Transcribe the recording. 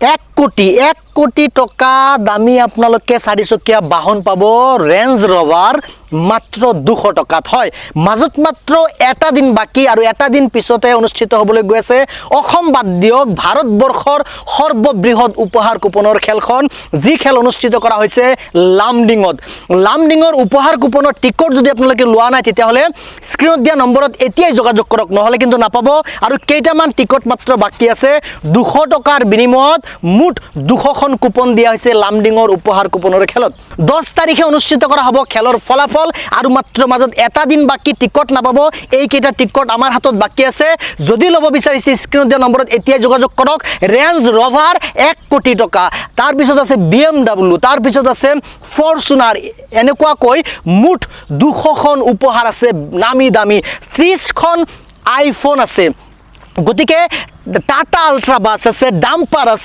1 কোটি টকা দামী আপোনালোকে 4 চকীয়া বাহন পাব ৰেঞ্জ ৰভাৰ মাত্ৰ 200 টকাত হয় মাজত মাত্ৰ এটা দিন বাকি আৰু এটা দিন পিছতে অনুষ্ঠিত হ'বলৈ গৈ আছে অসম বাদ দিয়ক ভাৰতবৰ্ষৰ সৰ্ববৃহৎ উপহাৰ কুপনৰ খেলখন যি খেল অনুষ্ঠিত কৰা হৈছে লামডিঙৰ উপহাৰ কুপনৰ টিকট যদি আপোনালোকে লোৱা নাই তেতিয়া হলে স্ক্ৰিনত দিয়া নম্বৰত এতিয়াই যোগাযোগ কৰক নহলে কিন্তু নাপাব আৰু কেইটামান টিকট মাত্ৰ বাকি আছে 200 টকাৰ বিনিময়ত মুঠ 200খন কুপন দিয়া হৈছে লামডিঙৰ উপহাৰ কুপনৰ খেলত 10 তাৰিখে অনুষ্ঠিত কৰা হ'ব খেলৰ ফলাফল আৰু মাত্ৰ মাজত এটা দিন বাকি টিকট নাপাব এই কেইটা টিকট আমাৰ হাতত বাকি আছে যদি লব বিচাৰিছে স্ক্ৰিনত দিয়া নম্বৰত এতিয়াই যোগাযোগ কৰক ৰেঞ্জ ৰভাৰ 1 কোটি টকা তাৰ পিছত আছে BMW তাৰ পিছত আছে ফৰচুনাৰ এনেকুৱা কৈ মুঠ 200খন উপহাৰ আছে নামি দামী 30খন আইফোন আছে গতিকে টাটা আল্ট্ৰা বাস আছে ডাম্পাৰ আছে